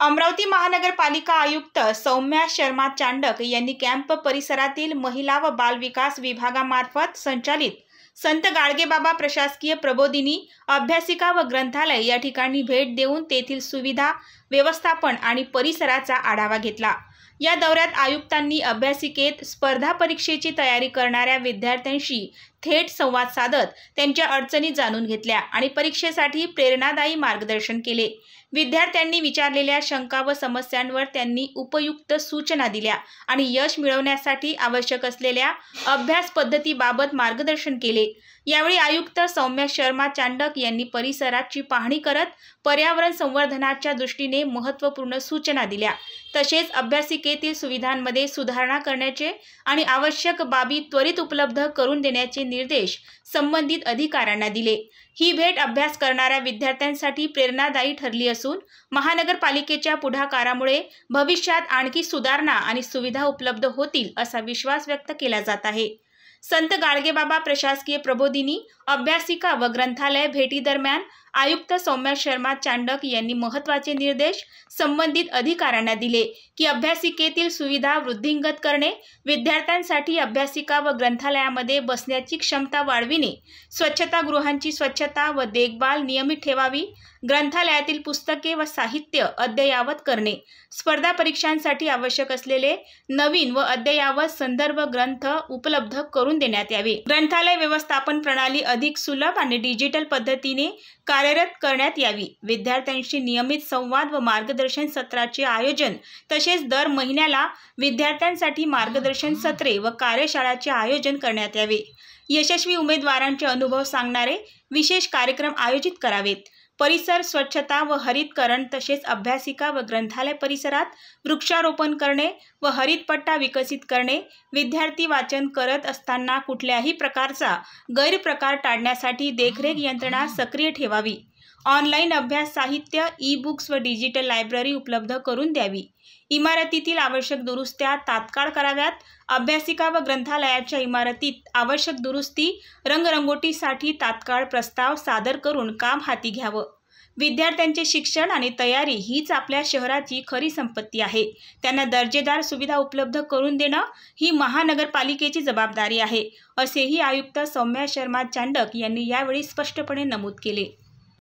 अमरावती महानगरपालिका आयुक्त सौम्या शर्मा चांडक यांनी कॅम्प परिसरातील महिला व बाल विकास विभागामार्फत संचालित संत गाडगेबाबा प्रशासकीय प्रबोधिनी अभ्यासिका व ग्रंथालय या ठिकाणी भेट देऊन तेथील सुविधा, व्यवस्थापन आणि परिसराचा आढावा घेतला। या दौऱ्यात आयुक्तांनी अभ्यासिकेत स्पर्धा परीक्षेची तयारी करणाऱ्या विद्यार्थ्यांशी थेट संवाद साधत त्यांच्या अडचणी जाणून घेतल्या आणि परीक्षेसाठी प्रेरणादायी मार्गदर्शन केले। विद्यार्थ्यांनी विचारलेल्या शंका व समस्यांवर त्यांनी उपयुक्त सूचना दिल्या आणि यश मिळवण्यासाठी आवश्यक असलेल्या अभ्यास पद्धतीबाबत मार्गदर्शन केले। यावेळी आयुक्त सौम्या शर्मा चांडक यांनी परिसराची पाहणी करत पर्यावरण संवर्धनाच्या दृष्टीने महत्त्वपूर्ण सूचना दिल्या। तसेच अभ्यासिकेतील सुविधांमध्ये सुधारणा करण्याचे आणि आवश्यक बाबी त्वरित उपलब्ध करून देण्याचे निर्देश संबंधित अधिकाऱ्यांना दिले। ही भेट अभ्यास करणाऱ्या विद्यार्थ्यांसाठी प्रेरणादायी ठरली असून महानगरपालिकेच्या पुढाकारामुळे भविष्यात आणखी सुधारणा आणि सुविधा उपलब्ध होतील असा विश्वास व्यक्त केला जात आहे। संत गाडगेबाबा प्रशासकीय प्रबोधिनी अभ्यासिका व ग्रंथालय भेटी दरम्यान आयुक्त सौम्या शर्मा चांडक यांनी महत्त्वाचे निर्देश संबंधित अधिकाऱ्यांना दिले की अभ्यासिकेतील सुविधा वृद्धिंगत करणे, विद्यार्थ्यांसाठी अभ्यासिका व ग्रंथालयामध्ये बसण्याची क्षमता वाढविणे, स्वच्छतागृहांची स्वच्छता व देखभाल नियमित ठेवावी, ग्रंथालयातील पुस्तके व साहित्य अद्ययावत करणे, स्पर्धा परीक्षांसाठी आवश्यक असलेले नवीन व अद्ययावत संदर्भ ग्रंथ उपलब्ध करून देण्यात यावे, ग्रंथालय व्यवस्थापन प्रणाली अधिक सुलभ आणि डिजिटल पद्धतीने कार्यरत करण्यात यावी, विद्यार्थ्यांशी नियमित संवाद व मार्गदर्शन सत्राचे आयोजन तसेच दर महिन्याला विद्यार्थ्यांसाठी मार्गदर्शन सत्रे व कार्यशाळाचे आयोजन करण्यात यावे, यशस्वी उमेदवारांचे अनुभव सांगणारे विशेष कार्यक्रम आयोजित करावेत, परिसर स्वच्छता व हरितकरण तसेच अभ्यासिका व ग्रंथालय परिसरात वृक्षारोपण करणे व हरितपट्टा विकसित करणे, विद्यार्थी वाचन करत असताना कुठल्याही प्रकारचा गैरप्रकार टाळण्यासाठी देखरेख यंत्रणा सक्रिय ठेवावी, ऑनलाईन अभ्यास साहित्य, ई-बुक्स व डिजिटल लायब्ररी उपलब्ध करून द्यावी, इमारतीतील आवश्यक दुरुस्त्या तात्काळ कराव्यात, अभ्यासिका व ग्रंथालयाच्या इमारतीत आवश्यक दुरुस्ती, रंगरंगोटीसाठी तात्काळ प्रस्ताव सादर करून काम हाती घ्यावं। विद्यार्थ्यांचे शिक्षण आणि तयारी हीच आपल्या शहराची खरी संपत्ती आहे। त्यांना दर्जेदार सुविधा उपलब्ध करून देणं ही महानगरपालिकेची जबाबदारी आहे, असेही आयुक्त सौम्या शर्मा चांडक यांनी यावेळी स्पष्टपणे नमूद केले।